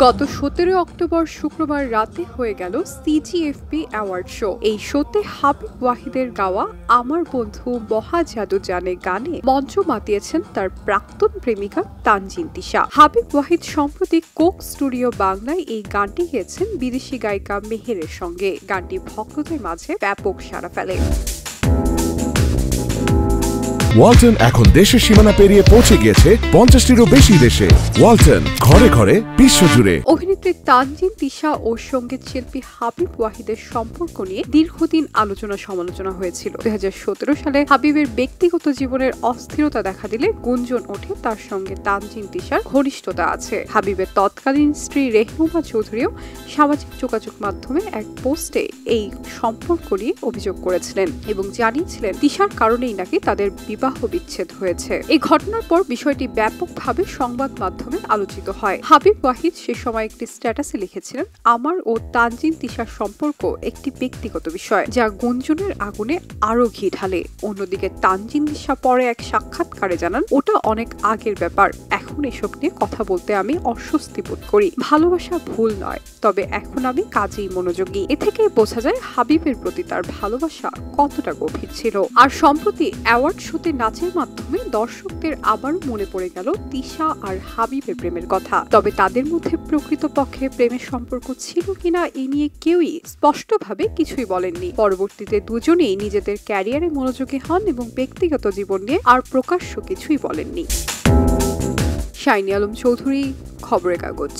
গত 17 অক্টোবর শুক্রবার রাতে হয়ে গেল সিজিএফপি অ্যাওয়ার্ড শো। এই শোতে হাবিব ওয়াহিদের গাওয়া আমার বন্ধু মহা জাদু জানে গানে মঞ্চ মাতিয়েছেন তার প্রাক্তন প্রেমিকা তানজিন তিশা। হাবিব ওয়াহিদ সম্প্রতি কোক স্টুডিও বাংলায় এই গানটি গেয়েছেন বিদেশি গায়িকা মেহেরের সঙ্গে। গানটি ভক্তদের মাঝে ব্যাপক সাড়া ফেলে। ওয়ালটন এখন দেশের সীমানা পেরিয়ে পৌঁছে গিয়েছে 50টিরও বেশি দেশে। ওয়ালটন, ঘরে ঘরে বিশ্বজুড়ে। অভিনেত্রী তানজিন তিশা ও সঙ্গীত শিল্পী হাবিব ওয়াহিদের সম্পর্ক নিয়ে দীর্ঘদিন আলোচনা সমালোচনা হয়েছিল। 2017 সালে হাবিবের ব্যক্তিগত জীবনের অস্থিরতা দেখা দিলে গুঞ্জন ওঠে তার সঙ্গে তানজিন তিশার ঘনিষ্ঠতা আছে। হাবিবের তৎকালীন স্ত্রী রেহনুমা চৌধুরীও সামাজিক যোগাযোগ মাধ্যমে এক পোস্টে এই সম্পর্ক নিয়ে অভিযোগ করেছিলেন এবং জানিয়েছিলেন তিশার কারণেই নাকি তাদের বিবাহ বিচ্ছেদ হয়েছে। এই ঘটনার পর বিষয়টি ব্যাপকভাবে সংবাদ মাধ্যমে আলোচিত হয়। হাবিব ওয়াহিদ সে সময় একটি স্ট্যাটাসে লিখেছিলেন, আমার ও তানজিন তিশার সম্পর্ক একটি ব্যক্তিগত বিষয় যা গুঞ্জনের আগুনে আরো ঘি ঢালে। অন্যদিকে তানজিন তিশা পরে এক সাক্ষাৎকারে জানান, ওটা অনেক আগের ব্যাপার, এখন এসব নিয়ে কথা বলতে আমি অস্বস্তি বোধ করি। ভালোবাসা ভুল নয়, তবে এখন আমি কাজেই মনোযোগী। এ থেকেই বোঝা যায় হাবিবের প্রতি তার ভালোবাসা কতটা গভীর ছিল। আর সম্প্রতি অ্যাওয়ার্ড শোতে নাচের মাধ্যমে দর্শকদের আবারও মনে পড়ে গেল তিশা আর হাবিবের প্রেমের কথা। তবে তাদের মধ্যে প্রকৃতপক্ষে প্রেমের সম্পর্ক ছিল কিনা এ নিয়ে কেউই স্পষ্টভাবে কিছুই বলেননি। পরবর্তীতে দুজনেই নিজেদের ক্যারিয়ারে মনোযোগী হন এবং ব্যক্তিগত জীবন নিয়ে আর প্রকাশ্য কিছুই বলেননি। শাইনি আলম চৌধুরী, খবরের কাগজ।